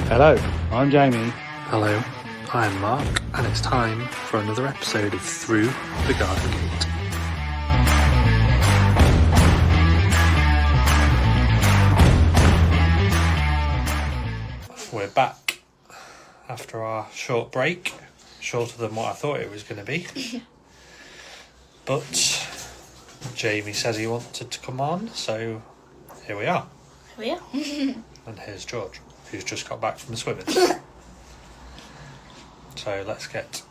Hello, I'm Jamie. Hello, I'm Mark, and it's time for another episode of Through the Garden Gate. We're back after our short break, shorter than what I thought it was going to be. But Jamie says he wanted to come on, so here we are. Here we are. And here's George, who's just got back from swimming. So let's get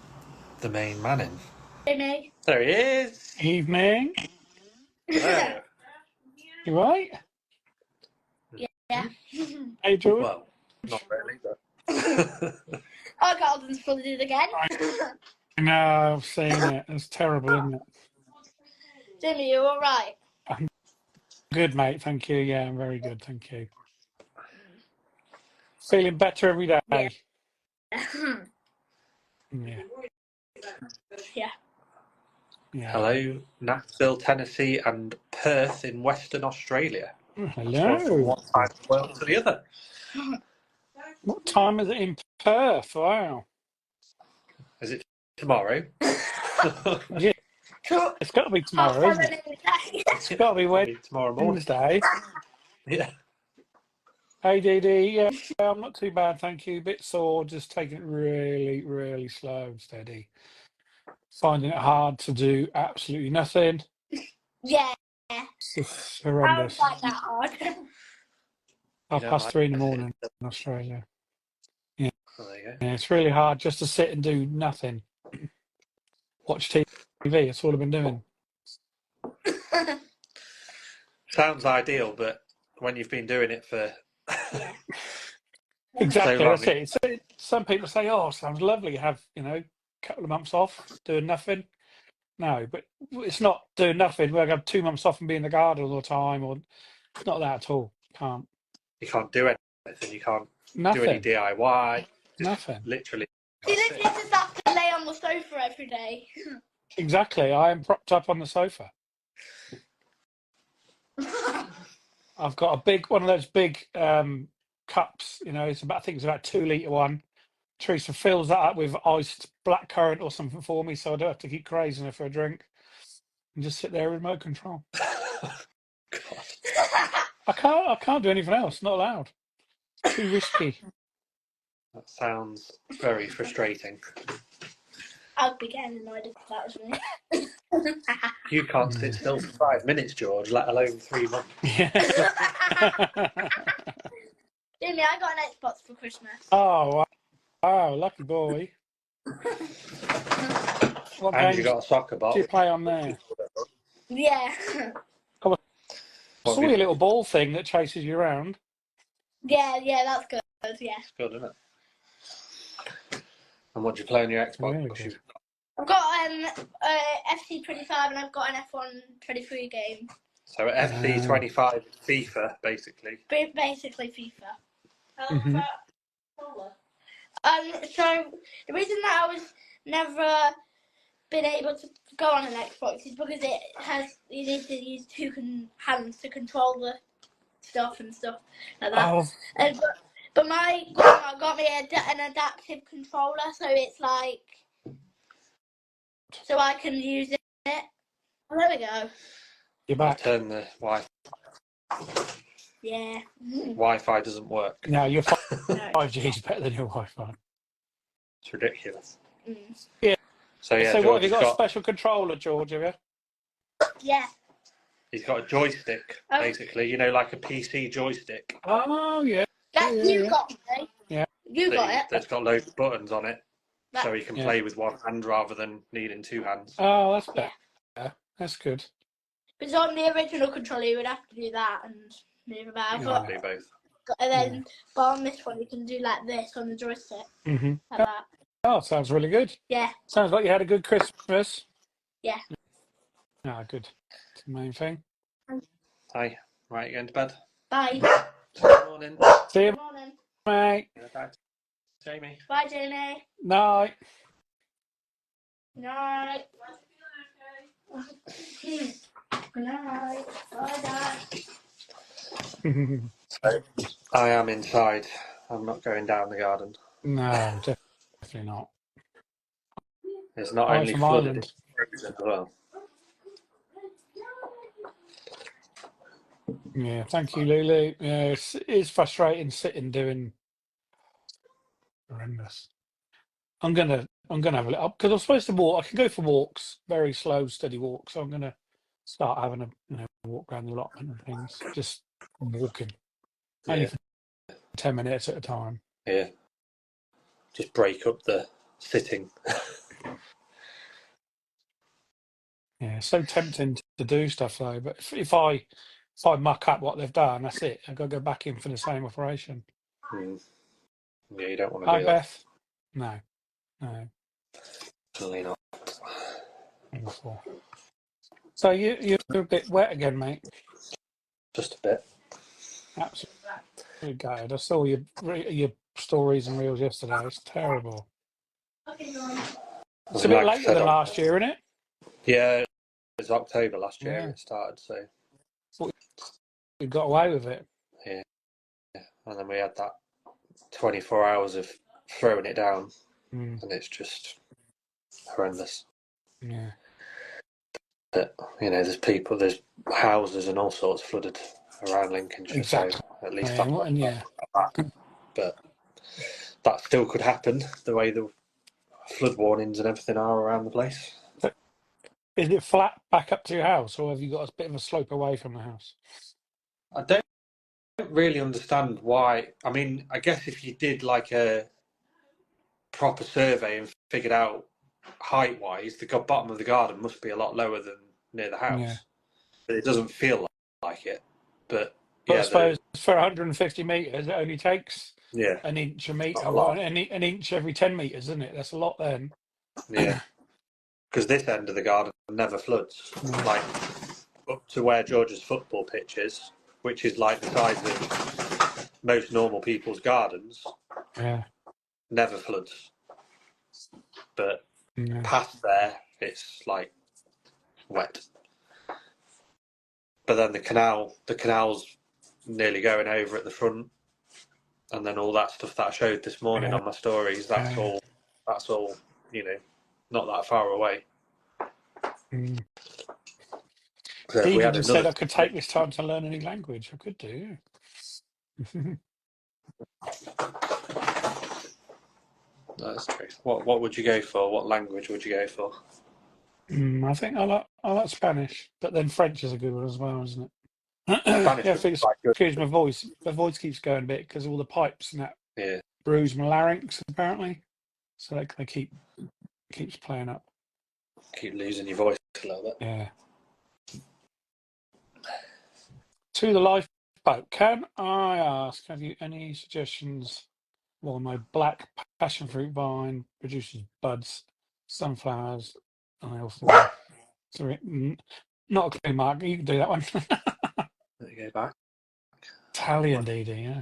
the main man in. Jamie. There he is. Evening. Hello. You right? Yeah. Hey, George. Well, not really, but... Our garden's flooded again. No, I've seen it. It's terrible, isn't it? Jamie, you all right? I'm good, mate. Thank you. Yeah, I'm very good. Thank you. Feeling better every day. Yeah. Yeah. Yeah. Yeah. Hello, Nashville, Tennessee, and Perth in Western Australia. From Hello. one side of the world to the other. What time is it in Perth? Wow. Is it tomorrow? Yeah. It's got to be tomorrow, isn't it? It's got to be tomorrow morning. Wednesday. Yeah. Hey, Dee Dee. Yeah, I'm not too bad, thank you. Bit sore, just taking it really, really slow and steady. Finding it hard to do absolutely nothing. Yeah. It's just horrendous. I don't find that hard. 3:30 in the morning in Australia. Yeah. Oh, there you go. Yeah, it's really hard just to sit and do nothing. Watch TV. That's all I've been doing. Sounds ideal, but when you've been doing it for Exactly, so long, that's it. So some people say, "Oh, sounds lovely. Have a couple of months off doing nothing." No, but it's not doing nothing. We're gonna have 2 months off and be in the garden all the time, or it's not that at all. Can't. you can't do anything. You can't Nothing. do any DIY. Just Nothing. Literally. You literally just have to lay on the sofa every day. Exactly. I am propped up on the sofa. I've got a big one of those big cups. It's about, I think it's about 2 litre one. Teresa fills that up with iced blackcurrant or something for me, so I don't have to keep crazing her for a drink and just sit there with remote control. God. I can't do anything else. Not allowed. Too risky. That sounds very frustrating. I'd be getting annoyed if that was me. You can't sit still for 5 minutes, George, let alone 3 months. Yeah. Jamie, I got an Xbox for Christmas. Oh, wow, lucky boy. What And games you got a soccer ball. do you play on there? Yeah. I saw your little ball thing that chases you around. Yeah, that's good. Yeah. It's good, isn't it? And what do you play on your Xbox? Really good. I've got FC25 and I've got an F123 game. So FC25 FIFA, basically. Basically FIFA. Mhm. So the reason that I was never been able to go on an Xbox is because you need to use two hands to control the stuff and stuff like that. Oh, But my grandma got me an adaptive controller, so it's like, so I can use it. Oh, there we go. you're back. Turn the Wi-Fi. Yeah. Wi-Fi doesn't work. No, your 5G is better than your Wi-Fi. It's ridiculous. Mm. Yeah. So yeah, So George what, have you got a special controller, George, have you? Yeah. He's got a joystick, basically, like a PC joystick. Oh, yeah. That's you got me. Yeah. You got it. That's got loads of buttons on it, so he can play with one hand rather than needing two hands. Oh, that's better. Yeah. That's good. Because on the original controller, you would have to do that and move about. You can do both. And then, but on this one, you can do like this on the joystick. Mm-hmm. Like that. Oh, sounds really good. Yeah. Sounds like you had a good Christmas. Yeah. Ah, good. That's the main thing. Hi. Right, going to bed? Bye. Good morning. See you, Good morning. mate. Bye, Jamie. Bye, Jamie. Night. Night. Good night. Bye, Dad. So, I am inside I'm not going down the garden. No, definitely not. It's not Hi only from flooded, Ireland. it's frozen as well. Yeah, thank you, Lulu. Yeah, it's frustrating sitting doing horrendous. I'm gonna have a look because I'm supposed to walk. I can go for walks, very slow, steady walks. So I'm gonna start having a walk around the allotment and things. Just walking, only Yeah, for 10 minutes at a time. yeah. Just break up the sitting. Yeah, so tempting to do stuff though. But if I muck up what they've done, that's it. I've got to go back in for the same operation. Yeah, you don't want to Hi, do that. Beth. No, no, Definitely not. awful. So you're a bit wet again, mate. Just a bit. Absolutely gutted. I saw your stories and reels yesterday. It's terrible. I It's a mean, bit like I later said, than last year, isn't it? yeah, it was October last year Yeah. it started, so Thought you got away with it. yeah. And then we had that 24 hours of throwing it down, Mm, and it's just horrendous. yeah. But, there's houses and all sorts flooded around Lincolnshire, so Exactly. at least that's And yeah. but that still could happen the way the flood warnings and everything are around the place. So is it flat back up to your house, or have you got a bit of a slope away from the house? I don't really understand why. I mean, I guess if you did like a proper survey and figured out height-wise, the bottom of the garden must be a lot lower than near the Yeah. house, but it doesn't feel like it. But But I yeah, suppose for 150 metres, it only takes yeah, an inch a metre, not a or lot. an inch every 10 metres, isn't it? That's a lot then. Yeah, because this end of the garden never floods, Yeah. like up to where George's football pitch is, which is like the size of most normal people's gardens. Yeah. Never floods, but Yeah. past there, it's like wet. But then the canal's nearly going over at the front, and then all that stuff that I showed this morning Yeah. on my stories, that's all, not that far away. Mm. So if we Edie had just another, said I could take this time to learn any language. I could do. that's true. What would you go for? What language would you go for? I think I like Spanish, but then French is a good one as well, isn't it? Spanish Yeah, would be quite good. excuse my voice. My voice keeps going a bit because all the pipes and that Yeah, bruise my larynx apparently. So they keeps playing up. keep losing your voice a little bit. Yeah. To the lifeboat. Can I ask, have you any suggestions while my black passion fruit vine produces buds, sunflowers, and I also sorry, not a clue, Mark. You can do that one. Let me go back. Italian DD, yeah.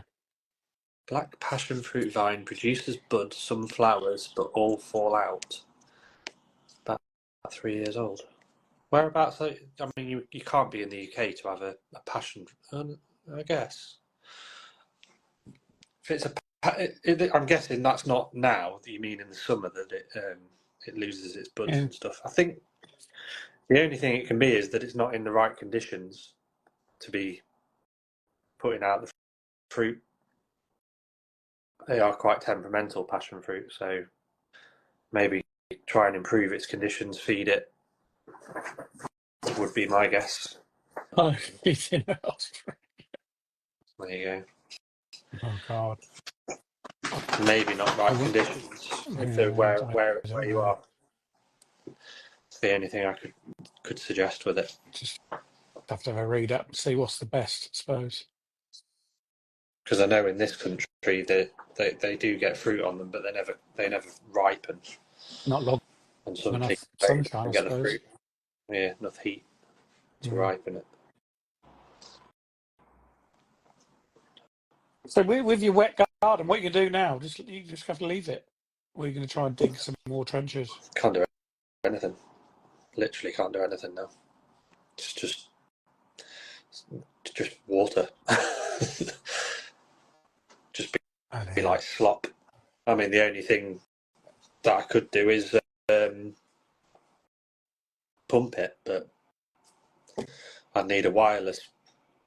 Black passion fruit vine produces buds, some flowers, but all fall out. About 3 years old. Whereabouts? I mean, you can't be in the UK to have a passion. I guess if it's I'm guessing that's not now. You mean in the summer that it loses its buds Yeah. and stuff. I think the only thing it can be is that it's not in the right conditions to be putting out the fruit. They are quite temperamental passion fruit, so maybe try and improve its conditions, feed it, would be my guess. Oh, he's in Australia. There you go. Oh God. Maybe not I right wouldn't. conditions if they're Yeah, where I don't you know. are. It's the only thing I could suggest with it. Just have to have a read up and see what's the best, I suppose. Because I know in this country they do get fruit on them, but they never ripen. Not long And some enough places sunshine, I get the suppose. fruit. Yeah, enough heat to Mm. ripen it. So with your wet garden, what you can do now? You just have to leave it. Or you're going to try and dig some more trenches. Can't do anything. Literally can't do anything now. It's just water. Just be like slop. I mean, the only thing that I could do is pump it, but I'd need a wireless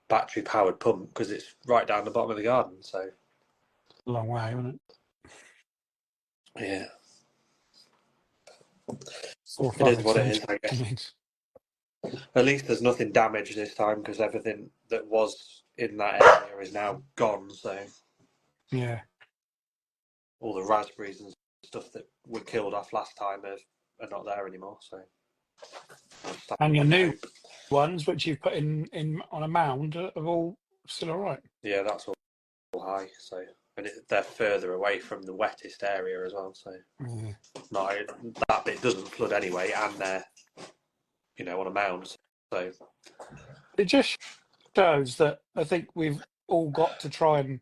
battery-powered pump because it's right down the bottom of the garden. So A long way, isn't it? yeah, 4 or it 5 is what it is, I extensions. guess. At least there's nothing damaged this time because everything that was in that area is now gone. So Yeah. all the raspberries and stuff that were killed off last time are not there anymore. So And your new ones, which you've put in on a mound, are all still all right. yeah, that's all high. So and they're further away from the wettest area as well. So not that bit doesn't flood anyway, and they're on a mound. So It just shows that I think we've all got to try and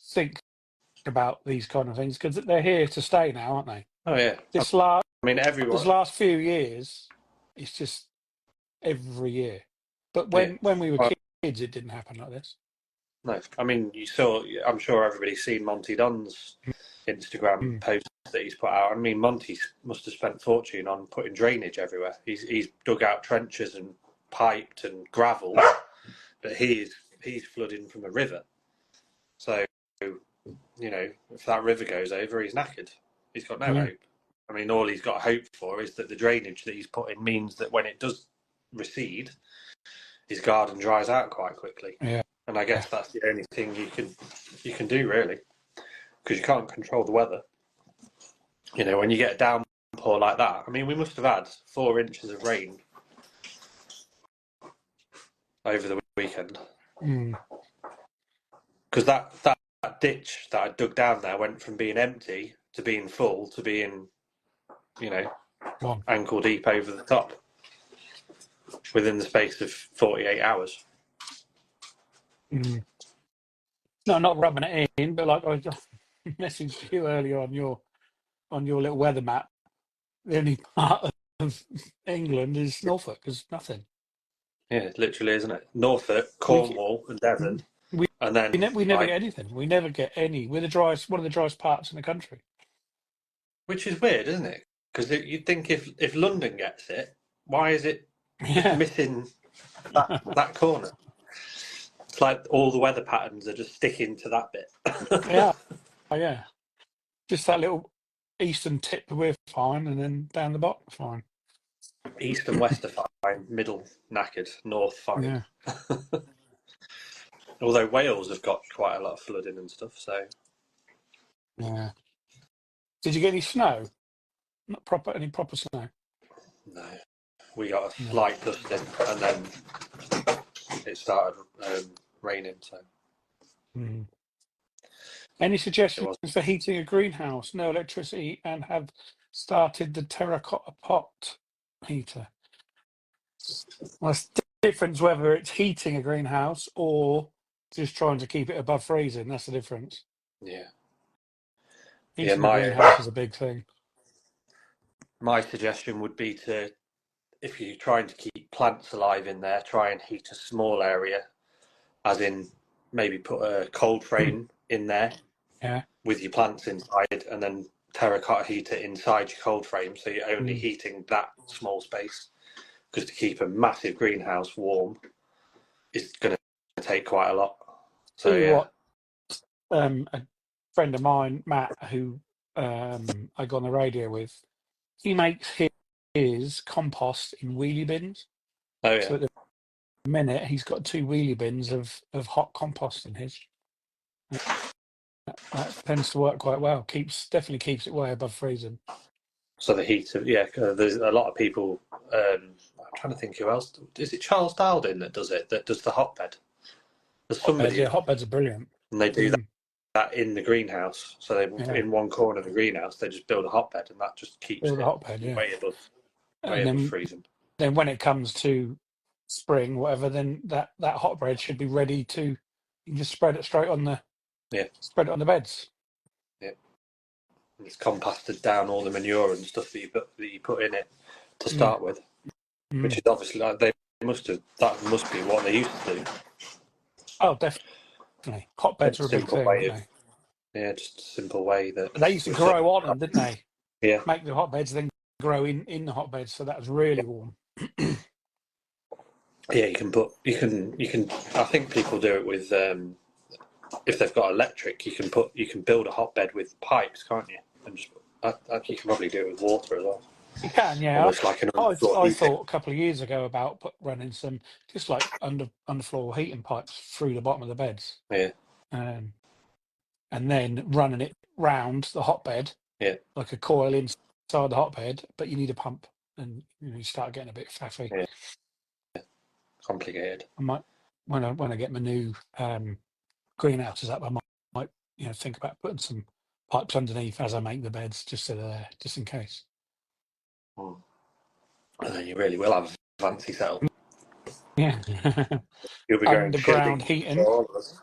think about these kind of things because they're here to stay now, aren't they? oh yeah, This I mean everyone. last few years, it's just every year. But when we were kids, it didn't happen like this. No, I mean you saw. I'm sure everybody's seen Monty Don's Instagram post that he's put out. I mean Monty must have spent a fortune on putting drainage everywhere. He's dug out trenches and piped and gravel, but he's flooding from a river. So if that river goes over, he's knackered. He's got no hope. I mean, all he's got hope for is that the drainage that he's put in means that when it does recede, his garden dries out quite quickly. Yeah. And I guess that's the only thing you can do really, because you can't control the weather. When you get a downpour like that, I mean, we must have had 4 inches of rain over the weekend. Because that ditch that I dug down there went from being empty to being full to being, ankle deep over the top within the space of 48 hours. No, not rubbing it in, but like I messaged you earlier on your little weather map. The only part of England is Norfolk. There's nothing. Yeah, it literally, isn't it? Norfolk, Cornwall, and Devon. And then we never get anything. We never get any. We're one of the driest parts in the country. Which is weird, isn't it? Because you'd think if London gets it, why is it missing that corner? It's like all the weather patterns are just sticking to that bit. Yeah. Just that little eastern tip we're fine, and then down the bottom fine. East and west are fine, middle knackered, north fine. Yeah. Although Wales have got quite a lot of flooding and stuff, so. Yeah. Did you get any snow? Any proper snow? No. We got a slight dusting and then it started raining, so. Any suggestions for heating a greenhouse? No electricity and have started the terracotta pot heater. Well, it's different whether it's heating a greenhouse or just trying to keep it above freezing. That's the difference. Yeah. Heating a greenhouse is a big thing. My suggestion would be to, if you're trying to keep plants alive in there, try and heat a small area, as in maybe put a cold frame in there with your plants inside and then terracotta heater inside your cold frame, so you're only heating that small space, because to keep a massive greenhouse warm is going to take quite a lot. So a friend of mine, Matt, who I got on the radio with, he makes his compost in wheelie bins. Oh yeah. So at the minute he's got 2 wheelie bins of hot compost in his. That tends to work quite well. Definitely keeps it way above freezing. So the heat of there's a lot of people. I'm trying to think who else. Is it Charles Dowding that does it? That does the hotbed? There's somebody. Hotbeds are brilliant. And they do that in the greenhouse. So they in one corner of the greenhouse they just build a hotbed, and that just keeps it way above freezing. Then when it comes to spring, whatever, then that hotbed should be ready to. You can just spread it straight on the. Spread it on the beds. Yeah. And it's compacted down all the manure and stuff that you put in it to start with, which is obviously that must be what they used to do. Oh, definitely. Hotbeds are a big thing, aren't they? Yeah, just a simple way that But they used to with grow on them, didn't they? yeah, Make the hotbeds, then grow in the hotbeds, so that was really warm. yeah. You can. I think people do it with if they've got electric. You can build a hotbed with pipes, can't you? And just you can probably do it with water as well. You can, yeah. Almost like an underfloor I heating. thought a couple of years ago about running some just like underfloor heating pipes through the bottom of the beds, Yeah, and then running it round the hotbed, yeah, like a coil inside the hotbed, but you need a pump, and you start getting a bit faffy. yeah. Complicated. I might when I get my new greenhouses up, I might think about putting some pipes underneath as I make the beds, just so they're there, just in case. Mm. And then you really will have a fancy setup. Yeah, You'll be going underground chilling heating. for all of us.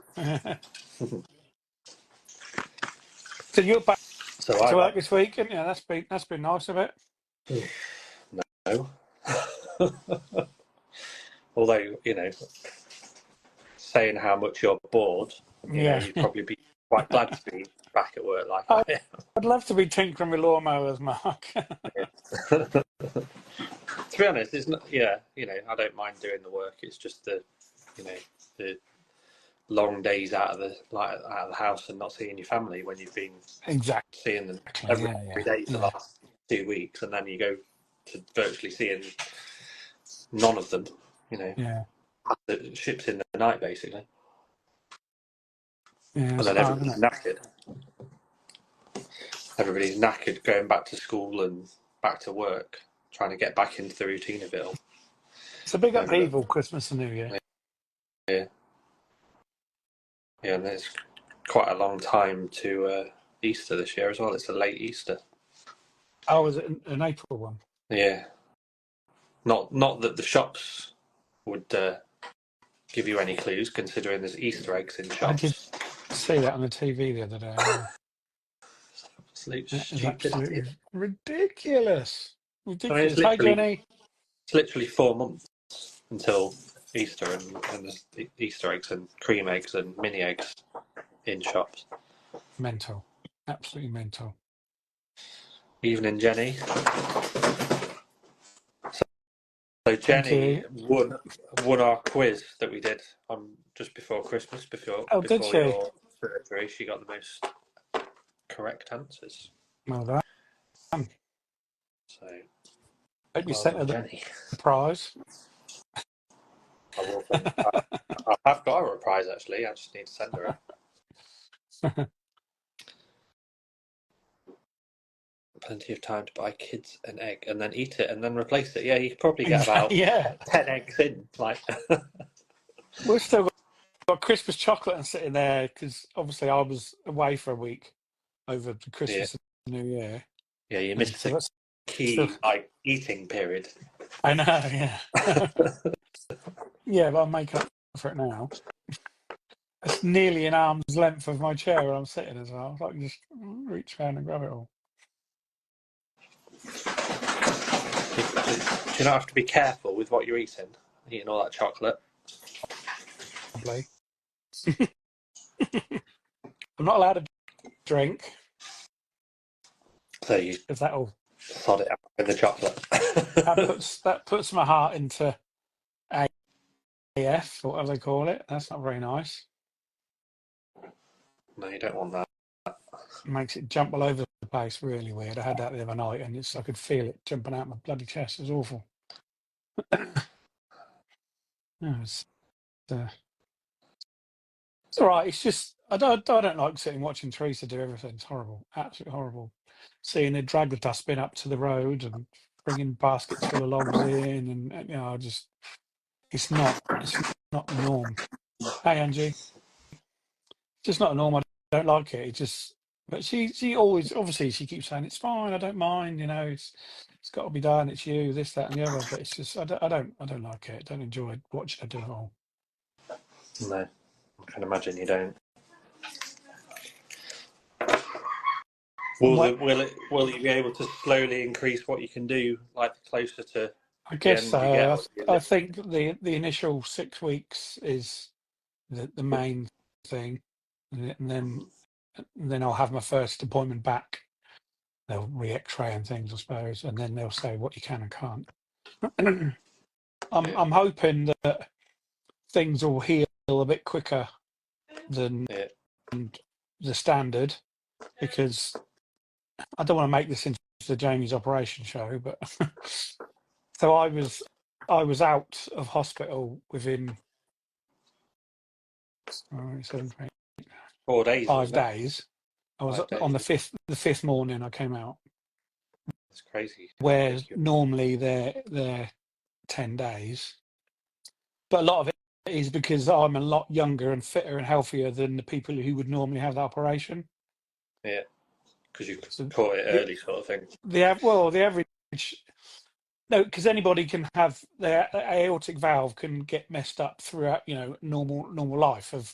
So you're back So to I'm work this week, and yeah, that's been nice of it. no. Although, saying how much you're bored, Yeah, you'd probably be quite glad to be back at work like I I'd love to be tinkering with lawnmowers, Mark. am. To be honest, it's not. Yeah, I don't mind doing the work. It's just the long days out of the house and not seeing your family when you've been Exactly. seeing them Yeah, every day for the last 2 weeks, and then you go to virtually seeing none of them. yeah, The ship's in the night basically, yeah. and It's then hard, isn't everybody's it? knackered. Everybody's knackered going back to school and back to work, trying to get back into the routine of it all. It's a big And, upheaval, Christmas and New Year. yeah, and it's quite a long time to Easter this year as well. It's a late Easter. Oh, was it an April one? Yeah, not that the shops would give you any clues, considering there's Easter eggs in I did shops. see that on the TV the other day. Yeah. Absolute That is stupidity. absolutely ridiculous. I mean, Ridiculous. Hi, Jenny. it's literally 4 months until Easter, and there's Easter eggs and cream eggs and mini eggs in shops. Mental. Absolutely mental. Evening, Jenny. So Thank Jenny you. won our quiz that we did on just before Christmas, before Oh, did she? your surgery. She got the most correct answers. Well done. So Hope you well sent her done, the Jenny. prize. I will send, I've got her a prize actually. I just need to send her it. Plenty of time to buy kids an egg and then eat it and then replace it. Yeah, you could probably get about Yeah. 10 eggs in. We've still got Christmas chocolate and sitting there because obviously I was away for a week over the Christmas and New Year. Yeah, you missed So the that's key still, eating period. I know, yeah. Yeah, but I'll make up for it now. It's nearly an arm's length of my chair where I'm sitting as well. So I can just reach around and grab it all. Do you not have to be careful with what you're eating all that chocolate? Probably. I'm not allowed to drink. So you Because that'll sod it out with the chocolate. that puts my heart into AF, or whatever they call it. That's not very nice. No, you don't want that. Makes it jump all over the place. Really weird. I had that the other night, and I could feel it jumping out my bloody chest. It was awful. No, it's all right. It's just I don't like sitting watching Teresa do everything. It's horrible, absolutely horrible. Seeing her drag the dustbin up to the road and bringing baskets full of logs in, and just it's not the norm. Hey, Angie, it's just not the norm. I don't like it. It just, but she always obviously she keeps saying it's fine. I don't mind. It's got to be done. It's you, this, that, and the other. But it's just I don't like it. I don't enjoy watching her do it all. No, I can imagine you don't. Will you be able to slowly increase what you can do, like closer to I the guess end so. you get? I think the initial 6 weeks is the main thing, and then I'll have my first appointment back. They'll re-X-ray and things, I suppose, and then they'll say what you can and can't. I'm hoping that things will heal a bit quicker than the standard, because I don't want to make this into the Jamie's operation show, but so I was out of hospital within 4 days. 5 days. I was 5 days. on the fifth morning I came out. It's crazy. Whereas normally they're 10 days. But a lot of it is because I'm a lot younger and fitter and healthier than the people who would normally have that operation. Yeah, because you caught it early, sort of thing. The average. No, because anybody can have their aortic valve can get messed up throughout, normal life of,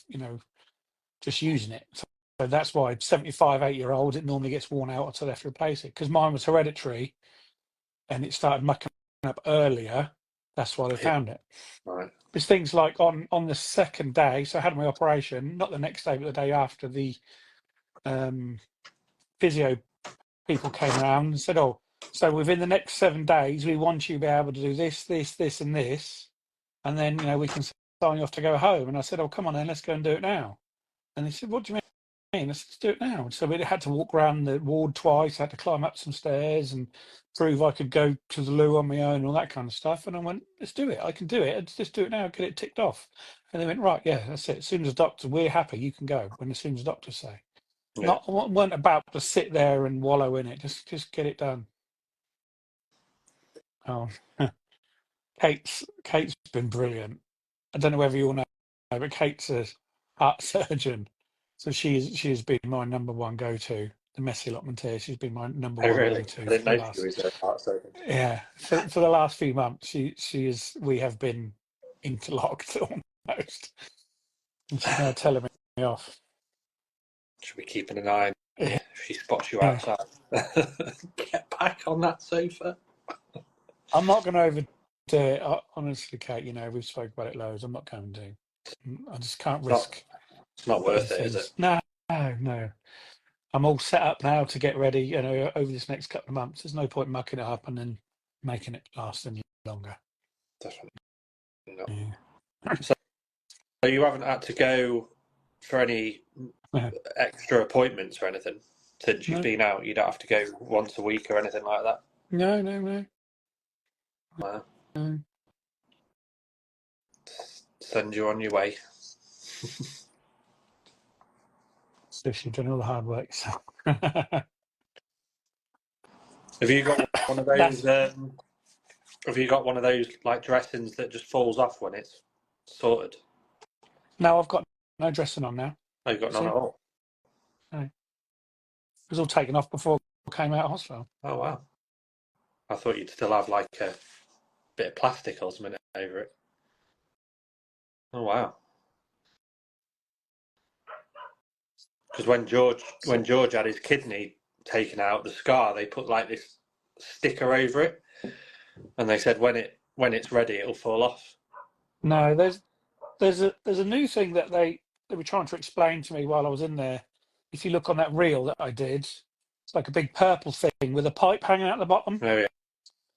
just using it. So that's why 75, 8-year-olds, it normally gets worn out until they have to replace it. Because mine was hereditary and it started mucking up earlier. That's why they found it. Right. There's things like on the second day, so I had my operation, not the next day, but the day after, the physio people came around and said, oh, so within the next 7 days, we want you to be able to do this, this, this, and this. And then, we can sign you off to go home. And I said, oh, come on then, let's go and do it now. And they said, what do you mean? Let's do it now. So we had to walk around the ward twice, had to climb up some stairs and prove I could go to the loo on my own, all that kind of stuff. And I went, let's do it. I can do it. Let's just do it now, get it ticked off. And they went, right, yeah, that's it. As soon as the doctor, we're happy, you can go. As soon as the doctors say. Yeah. Weren't about to sit there and wallow in it. Just get it done. Oh, Kate's been brilliant. I don't know whether you all know, but Kate's a heart surgeon, so she has been my number one go-to. The messy allotment here, she's been my number one really? go-to. I didn't know she was a heart surgeon. Yeah, for the last few months, she is. We have been interlocked almost, and she's now telling me off. Should be keeping an eye on you if she spots you Yeah. outside. Get back on that sofa. I'm not going to overdo it. Honestly, Kate, we've spoken about it loads. I'm not going to. I just can't risk. It's not worth it, is it? No. I'm all set up now to get ready, over this next couple of months. There's no point mucking it up and then making it last any longer. Definitely not. Yeah. So you haven't had to go for any extra appointments or anything since you've been out? You don't have to go once a week or anything like that? No. Wow. No. Send you on your way. So you've done all the hard work. So. Have you got one of those? Have you got one of those like dressings that just falls off when it's sorted? No, I've got no dressing on now. Oh, you've got none at all? No. It was all taken off before I came out of hospital. Oh, wow. I thought you'd still have like a bit of plastic or something over it. Oh, wow. Because when George had his kidney taken out, the scar, they put like this sticker over it, and they said when it's ready, it'll fall off. No, there's a new thing that they were trying to explain to me while I was in there. If you look on that reel that I did, it's like a big purple thing with a pipe hanging out the bottom. Oh, yeah.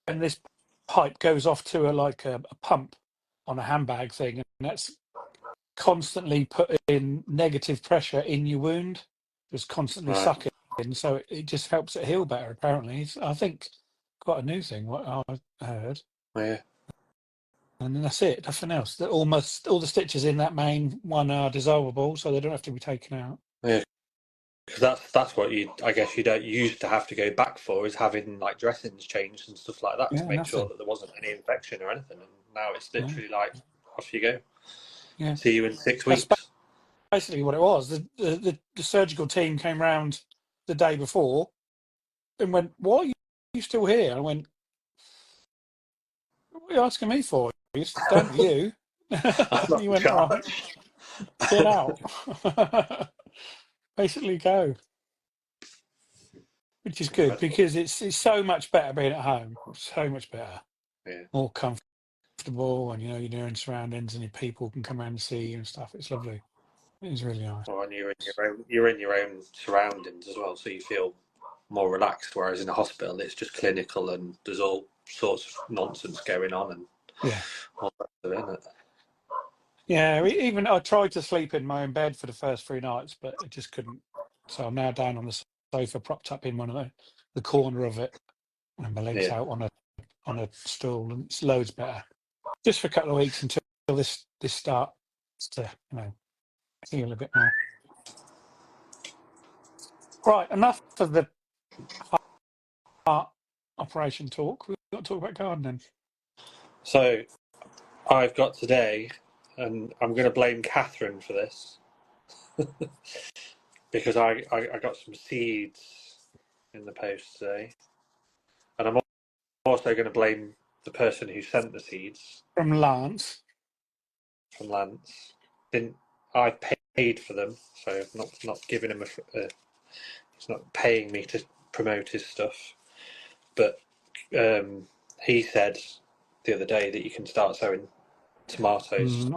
And this pipe goes off to a pump on a handbag thing, and that's constantly putting negative pressure in your wound, just constantly sucking, so it just helps it heal better. Apparently, I think quite a new thing. What I heard. Oh, yeah. And then that's it. Nothing else. Almost all the stitches in that main one are dissolvable, so they don't have to be taken out. Yeah. Because that's what I guess you don't used to have to go back for, is having like dressings changed and stuff like that to make sure that there wasn't any infection or anything. And now it's literally like off you go. Yeah. See you in 6 weeks. That's basically what it was. The surgical team came round the day before and went, "Why are you still here?" I went, "What are you asking me for? It's down to you." He went, "Oh, get out." Basically go. Which is good, because it's so much better being at home. So much better. Yeah. More comfortable, and your own surroundings, and your people can come around and see you and stuff. It's lovely. It is really nice. Well, and you're in your own surroundings as well, so you feel more relaxed. Whereas in a hospital, it's just clinical and there's all sorts of nonsense going on and Yeah. all that stuff, isn't it? Yeah, even I tried to sleep in my own bed for the first 3 nights, but I just couldn't. So I'm now down on the sofa, propped up in one of the corner of it, and my legs Yeah. out on a stool, and it's loads better. Just for a couple of weeks until this starts to heal a bit more. Right, enough of the heart operation talk. We've got to talk about gardening. So I've got today, and I'm going to blame Catherine for this because I got some seeds in the post today, and I'm also going to blame the person who sent the seeds From Lance. from Lance. Didn't I paid for them, so not giving him he's not paying me to promote his stuff, but he said the other day that you can start sowing tomatoes.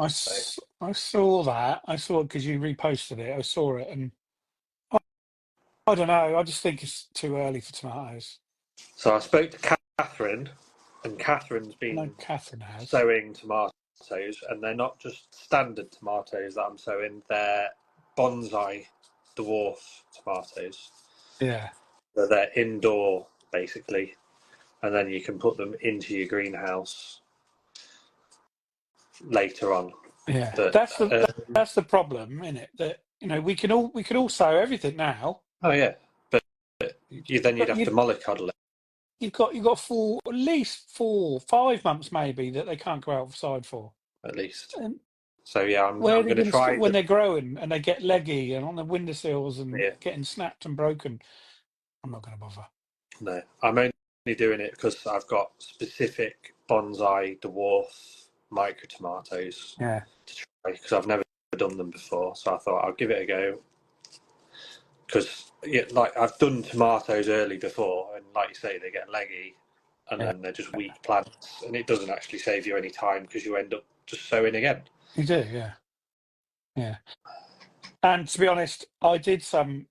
I saw that. I saw it because you reposted it. I saw it, and I don't know. I just think it's too early for tomatoes. So I spoke to Catherine, and Catherine's I know been Catherine has. sowing tomatoes, and they're not just standard tomatoes that I'm sowing, they're bonsai dwarf tomatoes. Yeah. So they're indoor, basically, and then you can put them into your greenhouse later on. Yeah. But, That's the problem, isn't it? That we can all sow everything now. oh yeah, but you'd But have to mollycoddle it. You've got at least 5 months maybe that they can't go outside for. At least. And So yeah, I'm where are they going to going to try when they're growing and they get leggy and on the windowsills and yeah. getting snapped and broken? I'm not going to bother. No, I'm only doing it because I've got specific bonsai dwarf micro tomatoes Yeah. to try because I've never done them before. So I thought I'll give it a go because like I've done tomatoes early before, and like you say, they get leggy and then they're just weak plants, and it doesn't actually save you any time because you end up just sowing again. You do, yeah. Yeah. And to be honest, I did some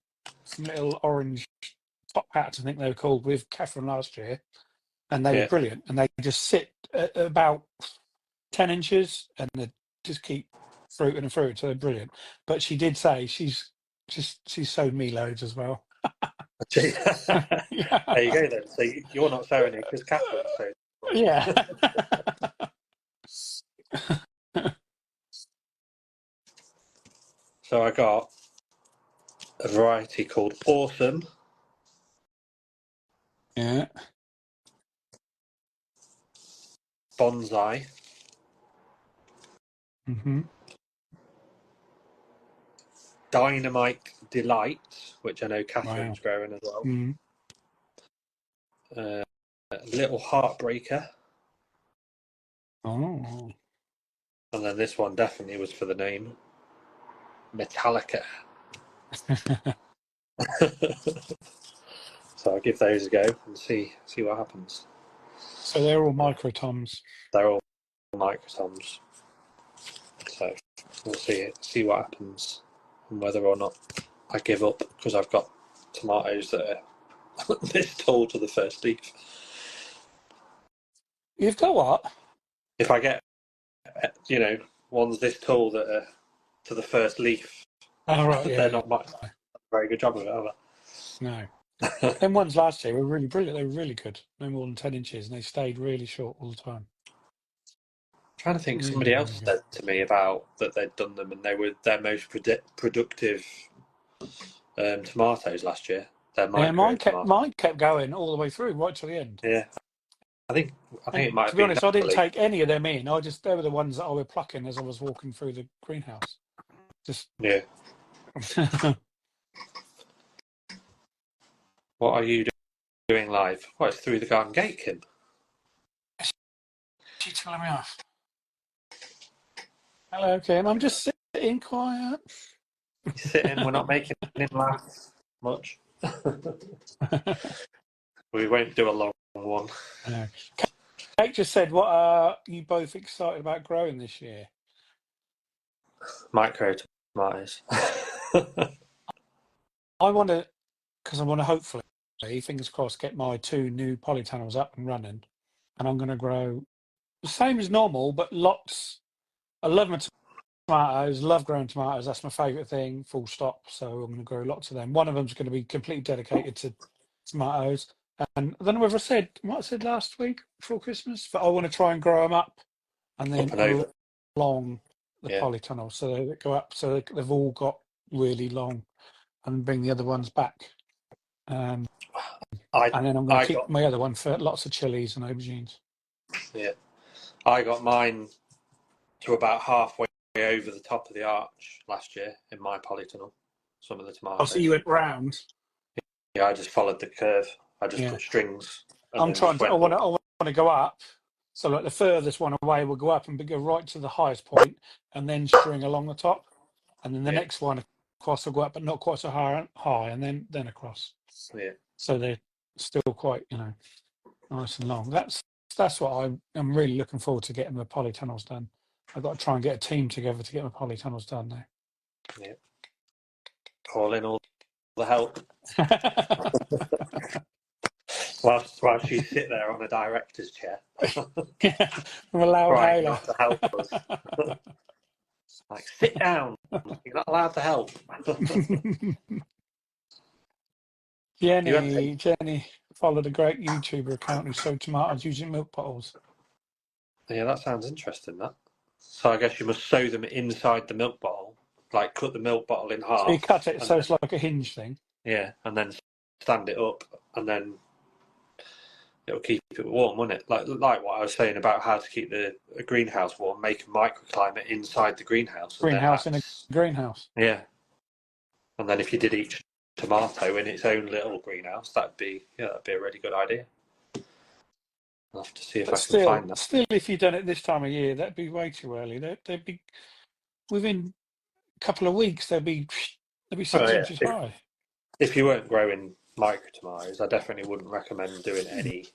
little orange top hats, I think they were called, with Catherine last year, and they were brilliant. And they just sit at about 10 inches and they just keep fruiting and fruiting, so they're brilliant. But she did say she's sowed me loads as well. There you go then. So you're not sowing it because Catherine sowed. Yeah. So I got a variety called Awesome. Yeah. Bonsai. Mm-hmm. Dynamite Delight, which I know Catherine's growing as well. Mm-hmm. Little Heartbreaker. Oh. And then this one definitely was for the name. Metallica. So I'll give those a go and see what happens. So they're all microtoms. They're all microtoms. So we'll see what happens and whether or not I give up because I've got tomatoes that are this tall to the first leaf. You've got what? If I get, ones this tall that are to the first leaf, Oh, right, yeah. they're not much. Very good job of it, have they? No. Them ones last year were really brilliant. They were really good. No more than 10 inches, and they stayed really short all the time. I'm trying to think. Somebody else said to me about that they'd done them, and they were their most productive tomatoes last year. Mine kept going all the way through, right to the end. Yeah, I think it might. To be honest, I didn't take any of them in. They were the ones that I was plucking as I was walking through the greenhouse. Just yeah. What are you doing live? What, it's through the garden gate, Kim? She's telling me off. Hello, Kim. I'm just sitting quiet. He's sitting. We're not making him laugh much. We won't do a long one. No. Kate just said, "What are you both excited about growing this year?" Micro tomatoes. I want to, because I want to hopefully, fingers crossed, get my 2 new polytunnels up and running, and I'm going to grow the same as normal, but lots. I love my tomatoes, love growing tomatoes. That's my favourite thing, full stop. So I'm going to grow lots of them. One of them's going to be completely dedicated to tomatoes. And I don't know whether I said what I said last week before Christmas, but I want to try and grow them up and Up then and over. along the Yeah. polytunnel, so they go up, so they've all got really long, and bring the other ones back. And then I'm going to keep my other one for lots of chilies and aubergines. Yeah, I got mine to about halfway over the top of the arch last year in my polytunnel. Some of the tomatoes. Oh, so you went round? Yeah, I just followed the curve. I just Yeah. put strings. And I'm then trying just to. I went want to go up. So like the furthest one away will go up and go right to the highest point, and then string along the top, and then the Yeah. next one across will go up, but not quite so high, and then across. Yeah. So they're still quite, nice and long. That's what I'm really looking forward to getting the polytunnels done. I've got to try and get a team together to get my polytunnels done now. Yeah. Call in all the help. Whilst you sit there on the director's chair. From a loud Trying hailer. not to help us. Like, sit down. You're not allowed to help. Jenny followed a great YouTuber account who sowed tomatoes using milk bottles. Yeah, that sounds interesting, that. So I guess you must sew them inside the milk bottle, like cut the milk bottle in half. So you cut it so then, it's like a hinge thing. Yeah, and then stand it up, and then it'll keep it warm, won't it? Like what I was saying about how to keep a greenhouse warm, make a microclimate inside the greenhouse. And Greenhouse then in a greenhouse. Yeah. And then if you did each tomato in its own little greenhouse, that'd be a really good idea. I'll have to see if I can find that. Still, if you'd done it this time of year, that'd be way too early. They'd be within a couple of weeks. They'd be 6 inches high. If you weren't growing micro tomatoes, I definitely wouldn't recommend doing any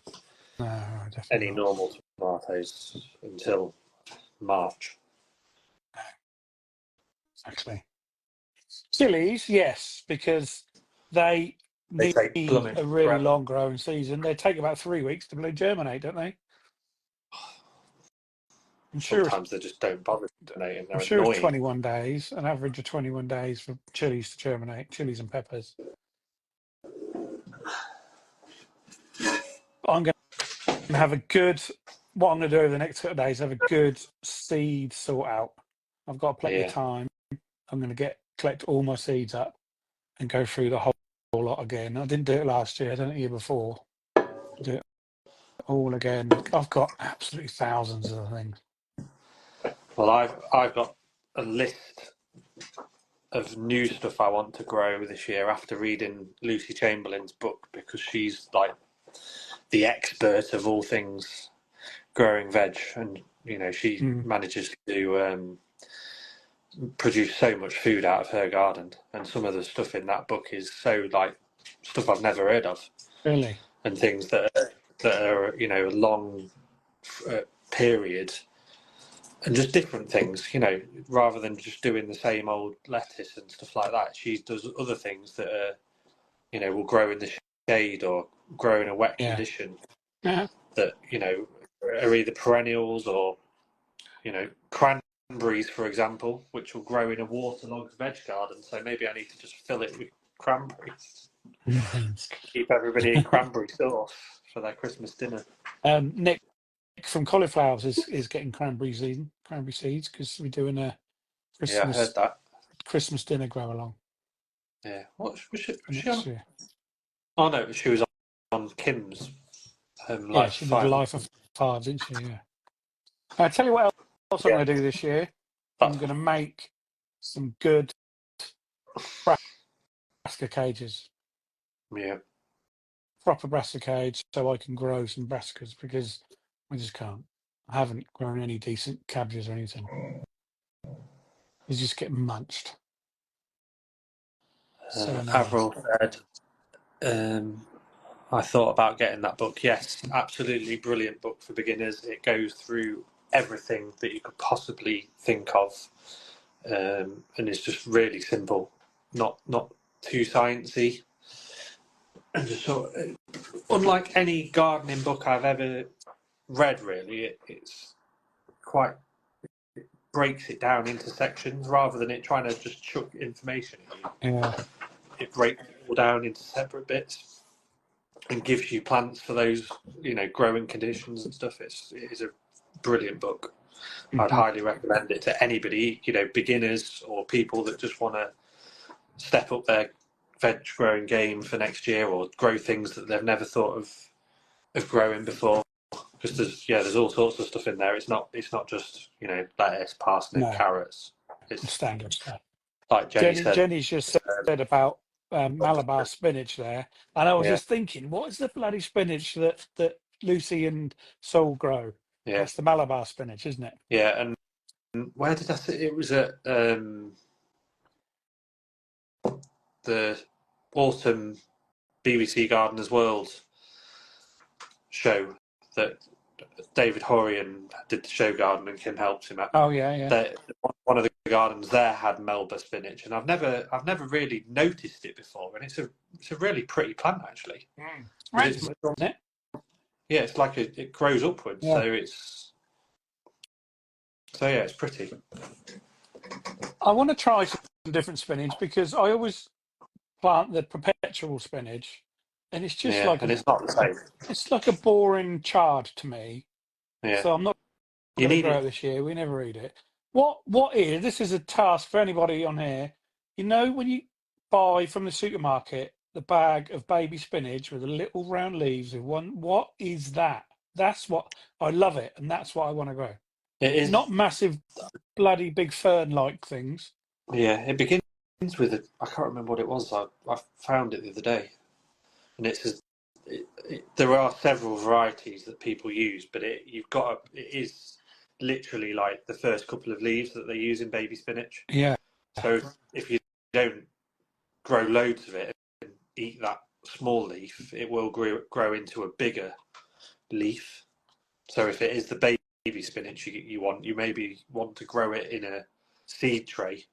normal tomatoes until March. Exactly. Chilies, yes, because they need a really long growing season. They take about 3 weeks to germinate, don't they? Sometimes they just don't bother germinating. I'm sure it's 21 days, an average of 21 days for chilies to germinate, chilies and peppers. I'm going to have what I'm going to do over the next couple of days, have a good seed sort out. I've got plenty of time. I'm going to collect all my seeds up and go through the whole lot again. I didn't do it last year. I did it the year before. Do it all again. I've got absolutely thousands of things. Well, I've got a list of new stuff I want to grow this year after reading Lucy Chamberlain's book, because she's like the expert of all things growing veg, and she manages to produce so much food out of her garden, and some of the stuff in that book is so like stuff I've never heard of. Really? And things that are a long period, and just different things, rather than just doing the same old lettuce and stuff like that. She does other things that are, will grow in the shade or grow in a wet condition. Yeah. That are either perennials or cranberries, for example, which will grow in a waterlogged veg garden. So maybe I need to just fill it with cranberries. Keep everybody in cranberry sauce for their Christmas dinner. Nick from Cauliflowers is getting cranberry seeds because we're doing a Christmas. I heard that. Christmas dinner grow along. Yeah. What was she next on? Year. Oh no, she was on Kim's. She did a Life of Five, didn't she? Yeah. I'll tell you what else I'm going to do this year. I'm going to make some good brassica cages. Yeah. Proper brassica cage so I can grow some brassicas, because I just can't. I haven't grown any decent cabbages or anything. They just get munched. Avril said, I thought about getting that book. Yes, absolutely brilliant book for beginners. It goes through everything that you could possibly think of and it's just really simple, not too sciencey, and just sort of, unlike any gardening book I've ever read, really, it's quite breaks it down into sections rather than it trying to just chuck information at you. Yeah. It breaks it all down into separate bits and gives you plants for those, growing conditions and stuff. It is a brilliant book. I'd highly recommend it to anybody, beginners or people that just want to step up their veg growing game for next year or grow things that they've never thought of growing before. Because there's all sorts of stuff in there. It's not just lettuce, parsnip, No, carrots. It's standard stuff. like Jenny said. Jenny's just said about Malabar spinach there, and I was Yeah. just thinking, what is the bloody spinach that Lucy and Saul grow? Yeah, That's the Malabar spinach, isn't it? yeah. And where did I see it? Was at the autumn BBC Gardeners World show that David Horian did the show garden and Kim helped him out. Oh yeah. One of the gardens there had Melba spinach, and I've never really noticed it before, and it's a really pretty plant actually. Red, It's, isn't it? yeah, it's like it grows upwards, Yeah. so yeah, it's pretty. I want to try some different spinach because I always plant the perpetual spinach, and it's just and it's not the same. It's like a boring chard to me. Yeah. So I'm not going to grow it this year. We never eat it. This is a task for anybody on here. When you buy from the supermarket the bag of baby spinach with the little round leaves of one, what is that? That's what I love it, and that's what I want to grow. It is Not massive, bloody big fern-like things. Yeah, it begins with I can't remember what it was. I found it the other day, and there are several varieties that people use, but it is literally like the first couple of leaves that they use in baby spinach. Yeah. So if you don't grow loads of it and eat that small leaf, it will grow into a bigger leaf. So if it is the baby spinach you want, you maybe want to grow it in a seed tray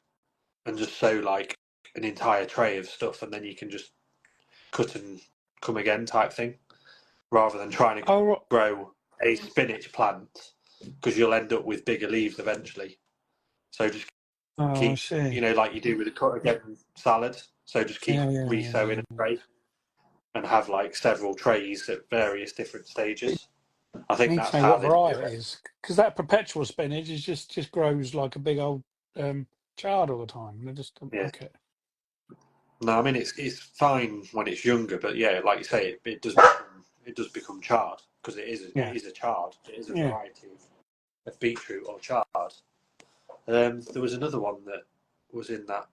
and just sow like an entire tray of stuff, and then you can just cut and come again type thing, rather than trying to grow a spinach plant, because you'll end up with bigger leaves eventually. So just keep, like you do with a cut again salad. So just keep resowing a tray and have like several trays at various different stages. I think that's how what variety it is, because that perpetual spinach is just grows like a big old chard all the time. I just don't like it. No, I mean it's fine when it's younger, but yeah, like you say, it does become chard, because it is a chard. It is a variety of beetroot or chard. There was another one that was in that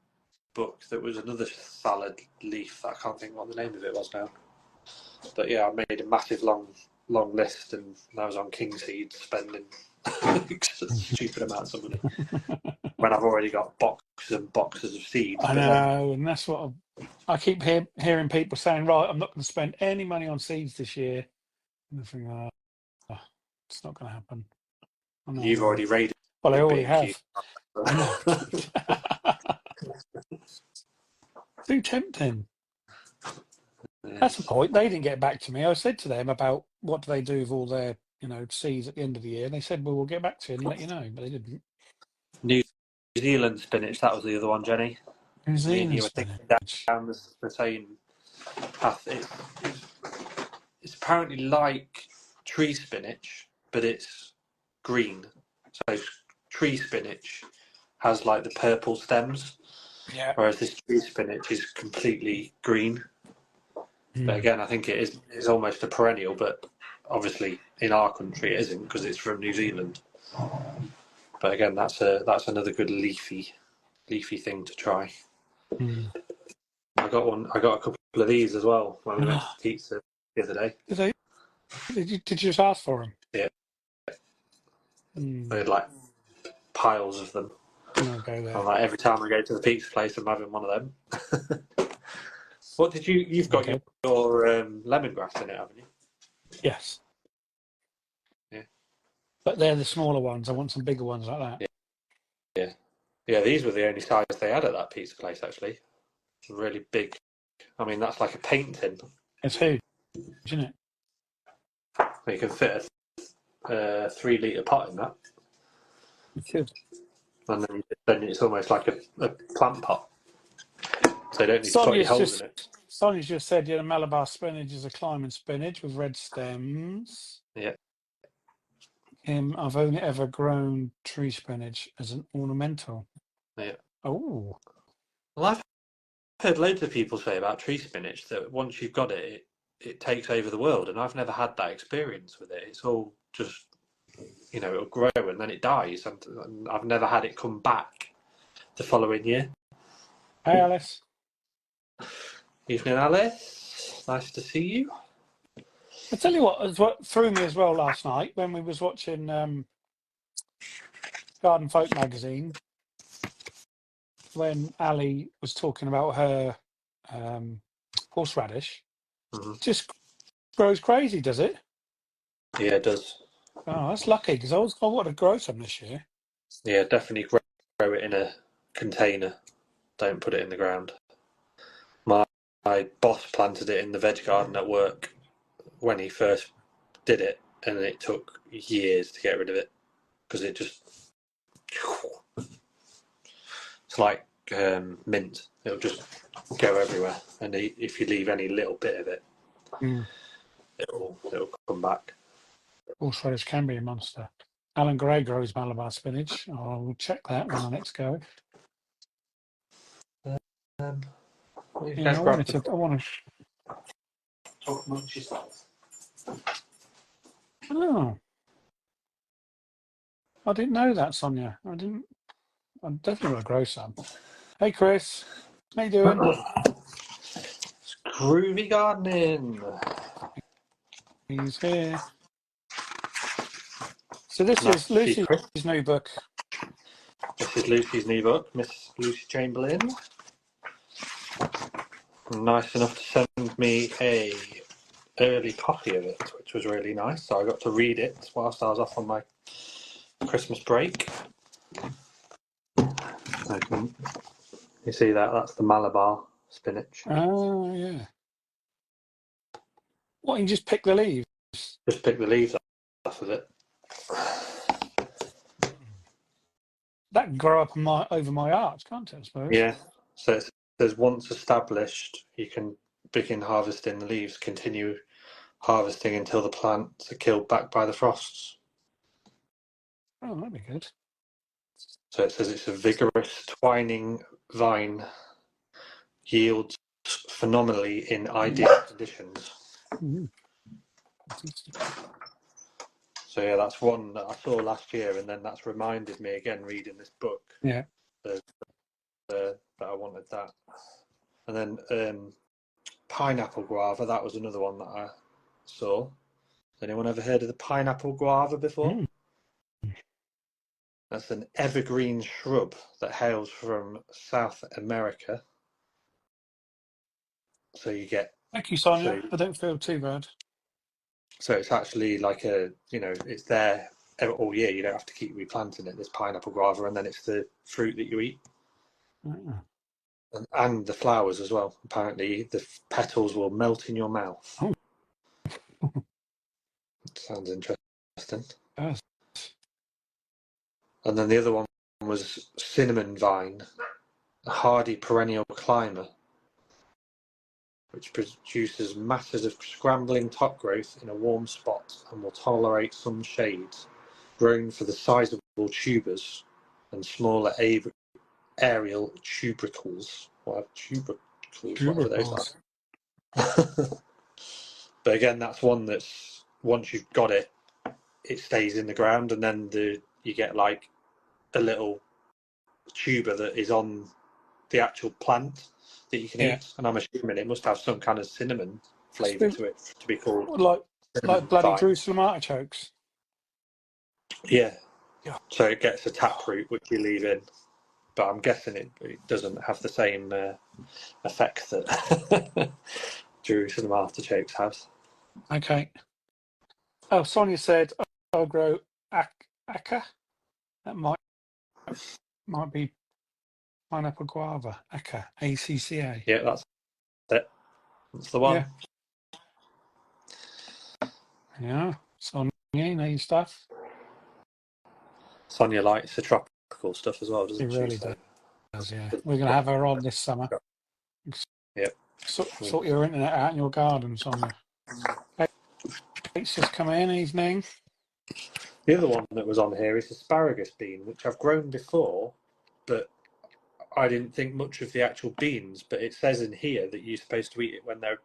book that was another salad leaf. I can't think what the name of it was now. But yeah, I made a massive long list, and I was on King Seeds spending stupid amounts of money when I've already got boxes and boxes of seeds. I know, and that's what I keep hearing people saying. Right, I'm not going to spend any money on seeds this year. And I think, it's not going to happen. You've already raided. Well, I already have. I know. Too tempting. That's the point. They didn't get back to me. I said to them about what do they do with all their, seeds at the end of the year. And they said, well, we'll get back to you and let you know. But they didn't. New Zealand spinach, that was the other one, Jenny. New Zealand spinach. Down the same path. It's apparently like tree spinach, but it's green. So tree spinach has like the purple stems, whereas this tree spinach is completely green. But again, I think it's almost a perennial, but obviously in our country it isn't, because it's from New Zealand. But again, that's another good leafy thing to try. I got a couple of these as well when we went to pizza the other day. Did you just ask for them? Yeah. They had like piles of them. Okay, there. And like every time I go to the pizza place, I'm having one of them. What did you've got your lemongrass in it, haven't you? Yes. Yeah. But they're the smaller ones. I want some bigger ones like that. Yeah. Yeah, these were the only size they had at that pizza place, actually. Really big. I mean, that's like a painting. It's huge, isn't it? You can fit a 3 litre pot in that. It's huge. And then it's almost like a plant pot. So you don't need to put any Sonia's holes in it. just said, yeah, Malabar spinach is a climbing spinach with red stems. Yeah. I've only ever grown tree spinach as an ornamental. Yeah. Oh, Well, I've heard loads of people say about tree spinach that once you've got it, it takes over the world. And I've never had that experience with it. It's all just, it'll grow and then it dies. And I've never had it come back the following year. hey, Alice. Evening, Alice. Nice to see you. I tell you what threw me as well last night when we was watching Garden Folk magazine, when Ali was talking about her horseradish. Mm-hmm. Just grows crazy, does it? Yeah, it does. Oh, that's lucky, because I want to grow some this year. Yeah, definitely grow it in a container. Don't put it in the ground. My boss planted it in the veg garden at work when he first did it, and it took years to get rid of it because it just, it's like mint. It'll just go everywhere, and if you leave any little bit of it, it'll come back. Horseradish can be a monster. Alan Gray grows Malabar spinach. I'll check that when I next go. Yeah, I want to. Talk amongst yourselves. Oh, I didn't know that, Sonia. I definitely want to grow some. Hey, Chris. How you doing? Groovy gardening. He's here. So this is Lucy's new book. This is Lucy's new book, Miss Lucy Chamberlain. Nice enough to send me a early copy of it, which was really nice. So I got to read it whilst I was off on my Christmas break. You see that? That's the Malabar spinach. Oh, yeah. What, you just pick the leaves? Just pick the leaves off of it. That can grow up over my arch, can't it, I suppose? Yeah. So it says once established, you can begin harvesting the leaves, continue harvesting until the plants are killed back by the frosts. Oh, that'd be good. So it says it's a vigorous twining vine, yields phenomenally in ideal conditions. Mm-hmm. So yeah, that's one that I saw last year, and then that's reminded me again reading this book. Yeah. That I wanted that. And then pineapple guava, that was another one that I saw. Has anyone ever heard of the pineapple guava before? Mm. That's an evergreen shrub that hails from South America. So you get. Thank you, Sonia. I don't feel too bad. So it's actually like it's there all year. You don't have to keep replanting it. This pineapple guava, and then it's the fruit that you eat. And the flowers as well. Apparently, the petals will melt in your mouth. Oh. Sounds interesting. Yes. And then the other one was cinnamon vine, a hardy perennial climber, which produces masses of scrambling top growth in a warm spot and will tolerate some shades, grown for the sizable tubers and smaller aerial tubercles. Whatever those are. But again, that's one that's, once you've got it, it stays in the ground, and then you get like a little tuber that is on the actual plant that you can eat. And I'm assuming it must have some kind of cinnamon flavour to it to be called like bloody vine. Jerusalem artichokes. Yeah. So it gets a taproot which you leave in, but I'm guessing it doesn't have the same effect that Jerusalem artichokes has. Okay. Oh, Sonia said I'll grow aca. That might be Pineapple guava. Acca. ACCA. Yeah, that's it. That's the one. Yeah. Sonia, you know your stuff. Sonia likes the tropical stuff as well, She doesn't she? really So, does, yeah. We're going to have her on this summer. yeah. Sort your internet out in your garden, Sonia. Kate's just come in, evening. The other one that was on here is asparagus bean, which I've grown before, but I didn't think much of the actual beans. But it says in here that you're supposed to eat it when they're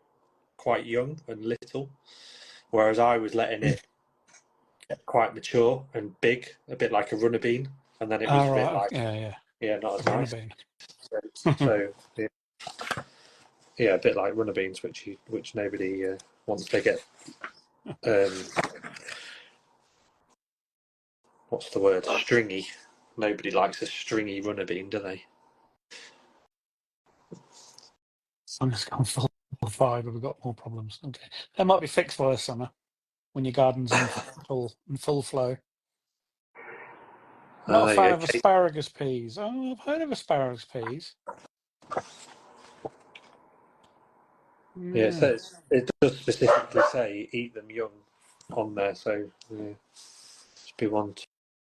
quite young and little, whereas I was letting it get quite mature and big, a bit like a runner bean, and then it was All a bit right. like, Yeah. not as Runner nice. bean. So yeah, a bit like runner beans, which nobody once they get what's the word? Stringy. Nobody likes a stringy runner bean, do they? Sonia's gone full 5, but we've got more problems. Okay. That might be fixed by this summer when your garden's in full flow. Not a There fan you of go. asparagus peas. Oh, I've heard of asparagus peas. Yeah, Yeah. it does specifically say eat them young on there, so yeah, just be one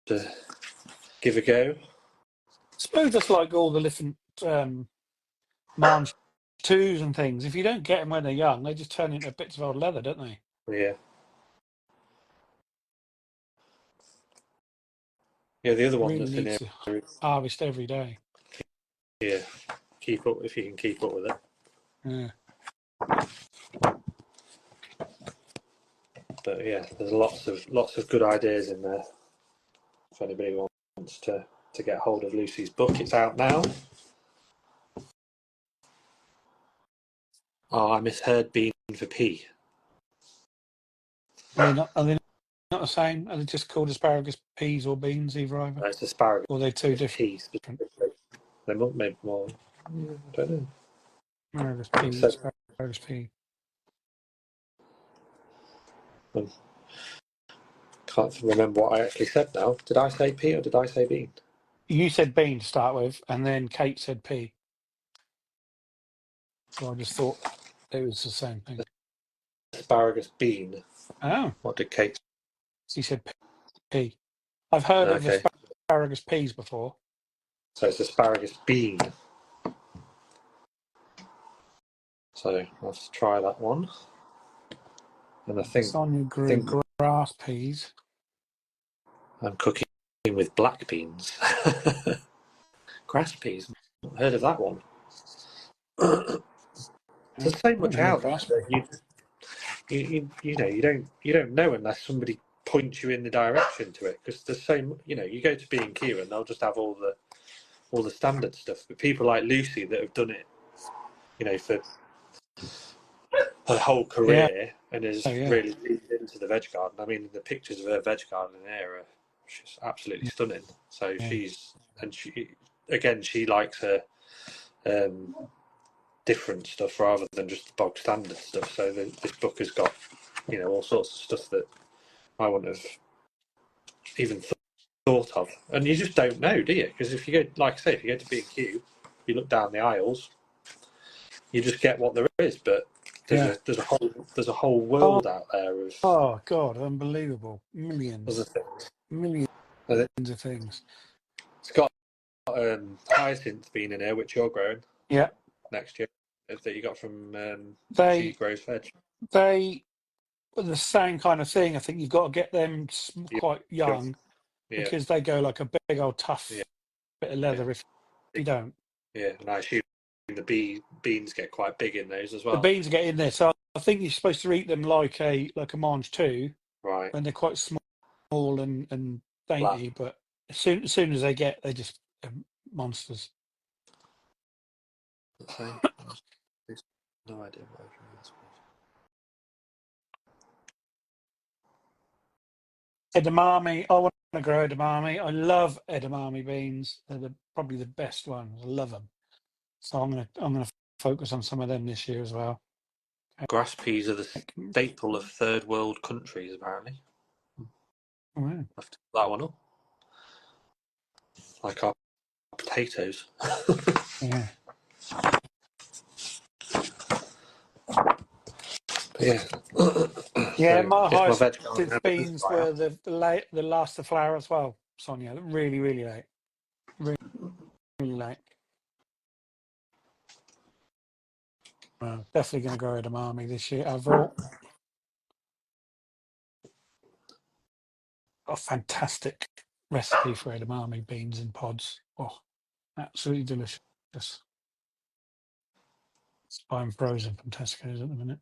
to give a go. I suppose that's like all the different March 2s and things. If you don't get them when they're young, they just turn into bits of old leather, don't they? Yeah. Yeah, the other one Really that's in needs here to is harvest every day. keep up if you can keep up with it. Yeah. But yeah, there's lots of good ideas in there. If anybody wants to get hold of Lucy's book, it's out now. Oh, I misheard bean for pea. Are they not the same? Are they just called asparagus peas or beans, either? It's asparagus. Or are they two different? Pea specifically. They might make more. Yeah, I don't know. Asparagus pea, So, asparagus pea. can't remember what I actually said now. Did I say pea or did I say bean? You said bean to start with, and then Kate said pea. So I just thought it was the same thing. Asparagus bean. Oh, What did Kate say? she said pea. I've heard of Okay. asparagus peas before. So it's asparagus bean. So I'll have to try that one. And I think Sonia grew grass peas. I'm cooking with black beans. Grass peas. Not heard of that one. There's so much out there that you don't know unless somebody points you in the direction to it, because there's so you go to B&Q and they'll just have all the standard stuff, but people like Lucy that have done it for her whole career and has really leaned into the veg garden. I mean, the pictures of her veg garden in there are just absolutely stunning. So she likes her different stuff rather than just the bog standard stuff. So this book has got all sorts of stuff that I wouldn't have even thought of, and you just don't know, do you? Because if you go, like I say, if you go to B&Q, you look down the aisles, you just get what there is. But there's a whole world out there of God, unbelievable! Millions other things. of things. It's got hyacinth bean in here, which you're growing next year, that you got from She Grows Veg. They were the same kind of thing. I think you've got to get them quite young because they go like a big old tough bit of leather if you don't. Yeah, and I assume the beans get quite big in those as well. The beans get in there, so I think you're supposed to eat them like a mange too, right? when they're quite small and dainty. But as soon as they're just monsters. No idea what Edamame. I want to grow edamame. I love edamame beans. They're probably the best ones. I love them. So I'm gonna focus on some of them this year as well. Grass peas are the staple of third world countries, apparently. Oh, wow. I've to put that one up. Like our potatoes. Yeah. But yeah. Yeah, So my if my highest veg garden ever does dry were out, the last to flower as well, Sonia. Really, really late. Really, really late. Well, definitely going to grow edamame this year overall. Got a fantastic recipe for edamame beans in pods. Oh, absolutely delicious. It's buying frozen from Tesco's at the minute.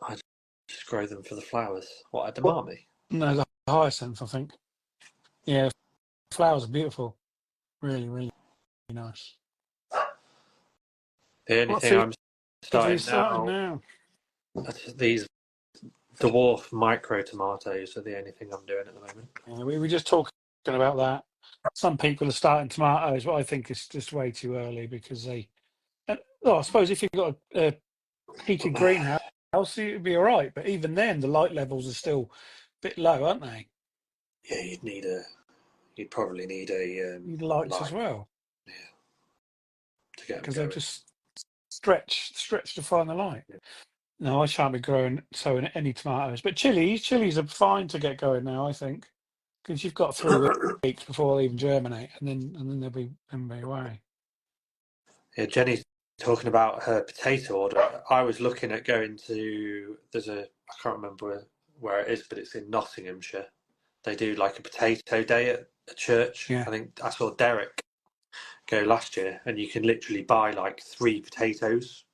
I just grow them for the flowers. What, edamame? No, the hyacinth, I think. Yeah, flowers are beautiful. Really, really nice. The only What thing food I'm have you starting started now, now? these dwarf micro tomatoes are the only thing I'm doing at the moment. Yeah, we were just talking about that. Some people are starting tomatoes, but I think it's just way too early because well, I suppose if you've got a heated greenhouse, it'd be all right. But even then, the light levels are still a bit low, aren't they? Yeah, you'd probably need a Need lights as light, well yeah, to get them because they'll going. just stretch to find the light. Yeah. No, I shan't be sowing any tomatoes, but chilies are fine to get going now. I think because you've got 3 weeks before they even germinate, and then they'll be away. Yeah, Jenny's talking about her potato order. I was looking at going to I can't remember where it is, but it's in Nottinghamshire. They do like a potato day at a church. Yeah. I think I saw Derek go last year, and you can literally buy like 3 potatoes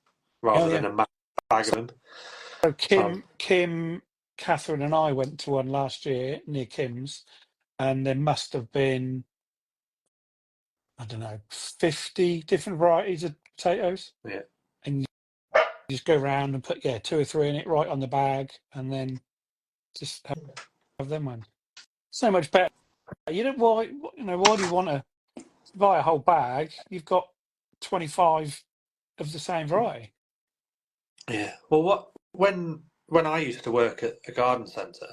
rather Oh than yeah. a bag of them. So So Kim, Catherine, and I went to one last year near Kim's, and there must have been, I don't know, 50 different varieties of potatoes. yeah, And you just go around and put 2 or 3 in it right on the bag, and then just have them one. So much better. You know why? Why do you want to buy a whole bag? You've got 25 of the same variety. yeah. Well, when I used to work at a garden centre,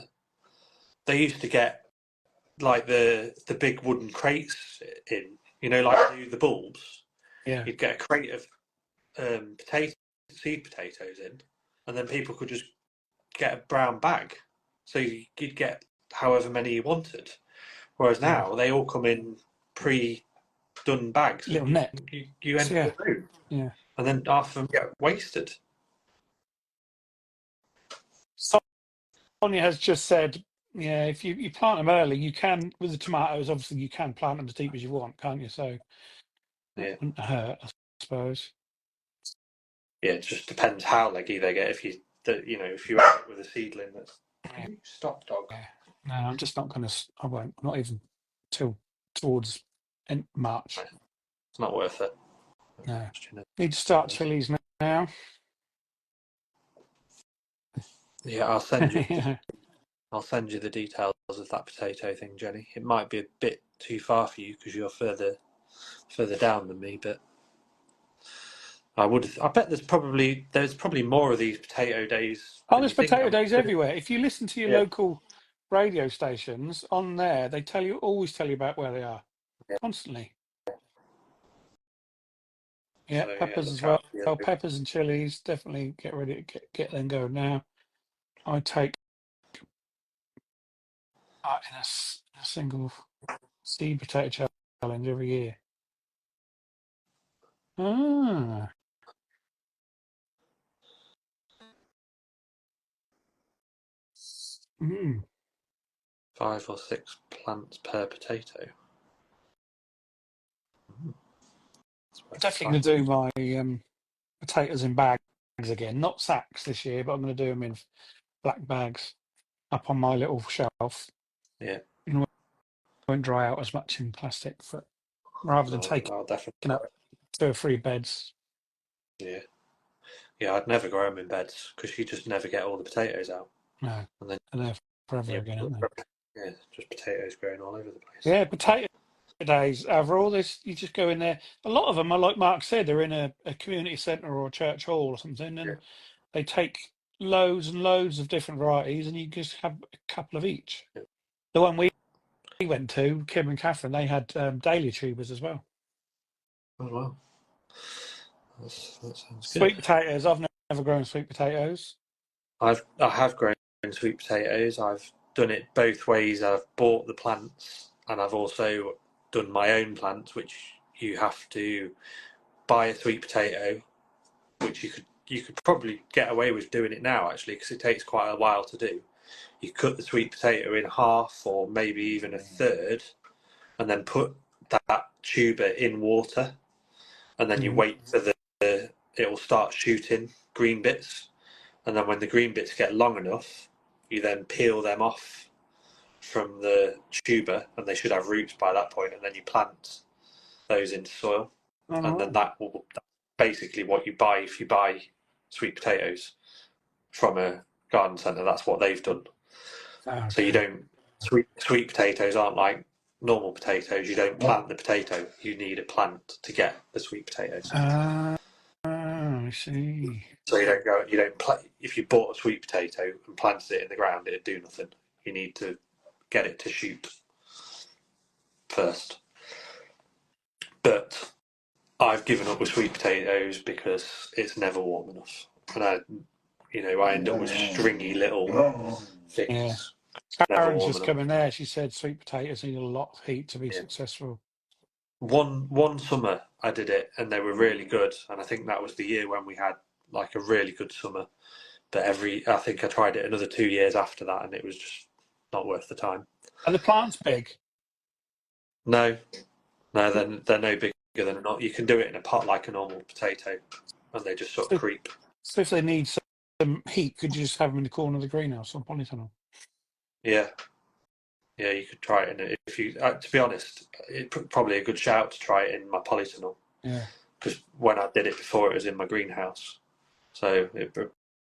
they used to get like the big wooden crates in. Like the bulbs. Yeah. You'd get a crate of seed potatoes in, and then people could just get a brown bag, so you'd get however many you wanted. Whereas Yeah. now they all come in pre-done bags, Little and net. you enter Yeah. the room, Yeah. and then half of them get wasted. Sonia has just said, yeah, if you plant them early, you can, with the tomatoes, obviously you can plant them as deep as you want, can't you? So that Yeah, wouldn't hurt, I suppose. yeah. It just depends how leggy they get. If you end up with a seedling that's Yeah. stop dog. Yeah. No, I'm just not going to, I won't, not even till towards March. It's not worth it. No. Need to start chilies now. Yeah, I'll send you. Yeah. I'll send you the details of that potato thing, Jenny. It might be a bit too far for you because you're further down than me, but I bet there's probably more of these potato days Oh, than there's you think. potato days everywhere. If you listen to your Yeah, local radio stations on there, they always tell you about where they are yeah. constantly. Yeah, So yeah, peppers as look well. out for you. Peppers and chilies. Definitely get ready to get them going now. I take part in a single seed potato challenge every year. Ah. Mm. 5 or 6 plants per potato. Definitely going to do my potatoes in bags again. Not sacks this year, but I'm going to do them in black bags up on my little shelf. Yeah. It won't dry out as much in plastic, but rather than taking I'll definitely. up 2 or 3 beds. Yeah. Yeah, I'd never grow them in beds because you just never get all the potatoes out. No, And then they're there forever again, aren't they? yeah, just potatoes growing all over the place. Yeah, potato days overall. You just go in there. A lot of them are like Mark said, they're in a community centre or a church hall or something, and they take loads and loads of different varieties, and you just have a couple of each. Yeah. The one we went to, Kim and Catherine, they had dahlia tubers as well. Oh wow, that sounds Sweet good. potatoes. I've never grown sweet potatoes. I have grown sweet potatoes. I've done it both ways. I've bought the plants, and I've also done my own plants, which you have to buy a sweet potato, which you could probably get away with doing it now actually, because it takes quite a while to do. You cut the sweet potato in half, or maybe even a third, and then put that tuber in water, and then you wait for it will start shooting green bits, and then when the green bits get long enough, you then peel them off from the tuber, and they should have roots by that point, and then you plant those into soil, and then that's basically what you buy if you buy sweet potatoes from a garden centre. That's what they've done. Okay. So you don't sweet potatoes aren't like normal potatoes. You don't plant the potato. You need a plant to get the sweet potatoes. I see. So you don't if you bought a sweet potato and planted it in the ground, it'd do nothing. You need to get it to shoot first. But I've given up with sweet potatoes because it's never warm enough, and I end up with stringy little things. Yeah. Never Karen's warm just enough. come in there. She said sweet potatoes need a lot of heat to be successful. One summer I did it, and they were really good, and I think that was the year when we had like a really good summer. But I think I tried it another 2 years after that, and it was just not worth the time. Are the plants big? No, they're no bigger than not. You can do it in a pot like a normal potato, and they just sort of creep. So if they need some heat, could you just have them in the corner of the greenhouse on polytunnel? Yeah, you could try it in it. If you, to be honest, it's probably a good shout to try it in my polytunnel. Yeah. Because when I did it before, it was in my greenhouse. So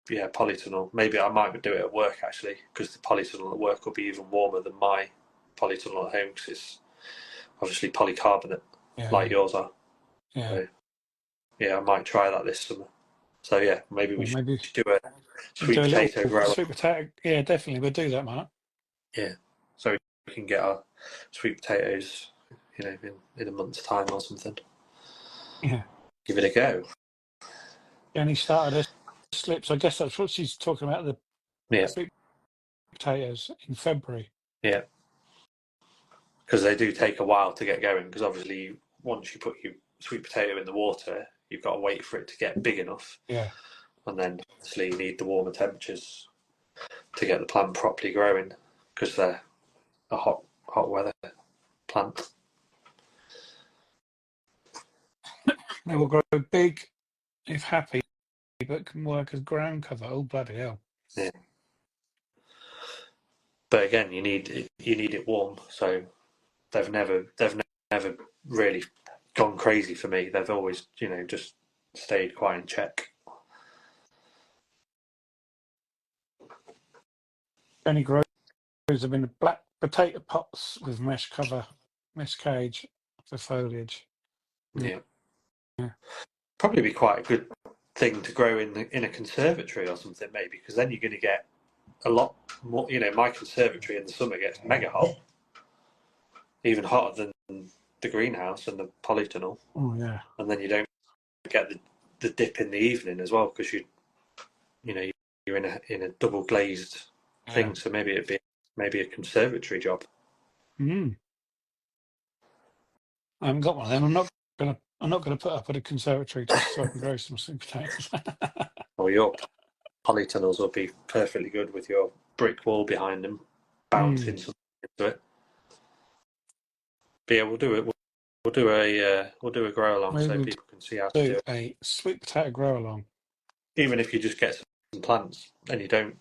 polytunnel. Maybe I might do it at work actually, because the polytunnel at work will be even warmer than my polytunnel at home, because it's obviously polycarbonate, like yours are. Yeah. So, yeah, I might try that this summer. So yeah, maybe we should do a sweet potato grower. Sweet potato, yeah, definitely. We'll do that, Mark. Yeah, so we can get our sweet potatoes, in a month's time or something. Yeah. Give it a go. Jenny started her slips. I guess that's what she's talking about, the sweet potatoes in February. Yeah. Because they do take a while to get going, because obviously once you put your sweet potato in the water, you've got to wait for it to get big enough. Yeah. And then obviously you need the warmer temperatures to get the plant properly growing, because they're a hot weather plant. They will grow big if happy, but can work as ground cover. Oh, bloody hell. Yeah. But again, you need it warm. So they've never really gone crazy for me. They've always, just stayed quite in check. Jenny grows them in black potato pots with mesh cage for foliage. Yeah. Probably be quite a good thing to grow in a conservatory or something, maybe, because then you're going to get a lot more. My conservatory in the summer gets mega hot, even hotter than the greenhouse and the polytunnel. Oh yeah. And then you don't get the dip in the evening as well, because you're in a double glazed thing. So maybe it'd be a conservatory job. I haven't got one of them. I'm not gonna put up at a conservatory just so I can grow some sweet potatoes. Or your polytunnels will be perfectly good with your brick wall behind them, bouncing something into it. But yeah, we'll do it. We'll do a grow along, so people can see how to do it. A sweet potato grow along. Even if you just get some plants and you don't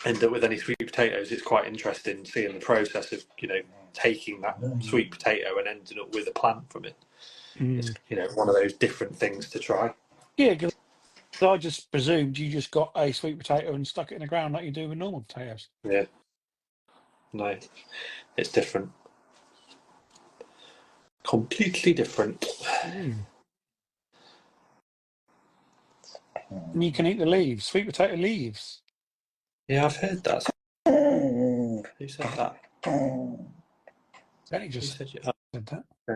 end up with any sweet potatoes, it's quite interesting seeing the process of taking that sweet potato and ending up with a plant from it. It's one of those different things to try. Yeah, because I just presumed you just got a sweet potato and stuck it in the ground like you do with normal potatoes. Yeah. No, it's different. Completely different. And you can eat the leaves, sweet potato leaves. Yeah, I've heard that. Who said that? Danny You just said you said that. I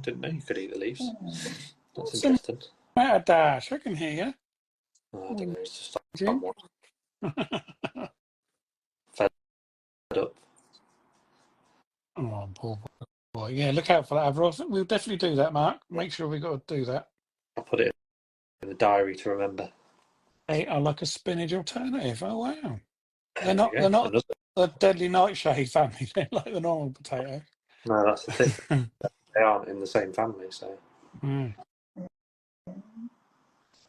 didn't know you could eat the leaves. That's What's the interesting. matter, Dash? I can hear you. I don't know. It's just Jim? somewhat fed up. Oh, poor boy. Yeah, look out for that, Avril. We'll definitely do that, Mark. Make sure we got to do that. I'll put it in the diary to remember. They are like a spinach alternative. Oh wow. They're There not we go. they're not Another. the deadly nightshade family. They're like the normal potato. No, that's the thing. They aren't in the same family, so. Mm,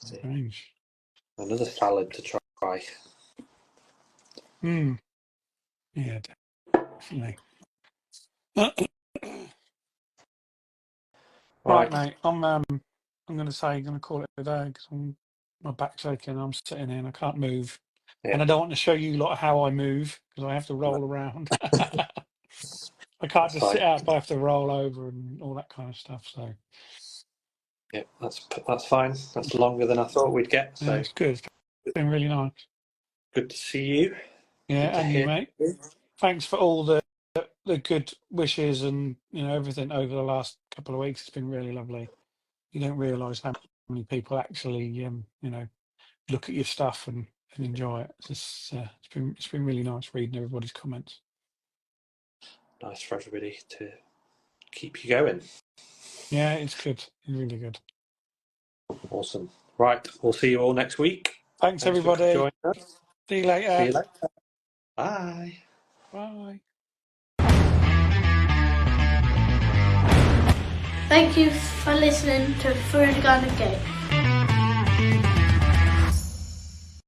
See. strange. Another salad to try. Hmm. Yeah, definitely. Right, mate. I'm going to say I'm going to call it a day because my back's aching. I'm sitting here and I can't move, Yeah. and I don't want to show you lot how I move because I have to roll around. I can't That's just fine. sit out, but I have to roll over and all that kind of stuff. So Yeah, that's fine. That's longer than I thought we'd get. yeah, So it's good. It's been really nice. good to see you. Yeah, Good to and you, hear mate. you. Thanks for all the good wishes and everything over the last couple of weeks. It's been really lovely. You don't realise how many people actually look at your stuff and enjoy it. It's been really nice reading everybody's comments. Nice for everybody to keep you going. Yeah, it's good. It's really good. Awesome. Right, we'll see you all next week. Thanks For everybody. joining us. See you See later. you later. Bye. Bye. Thank you for listening to Through the Garden Gate.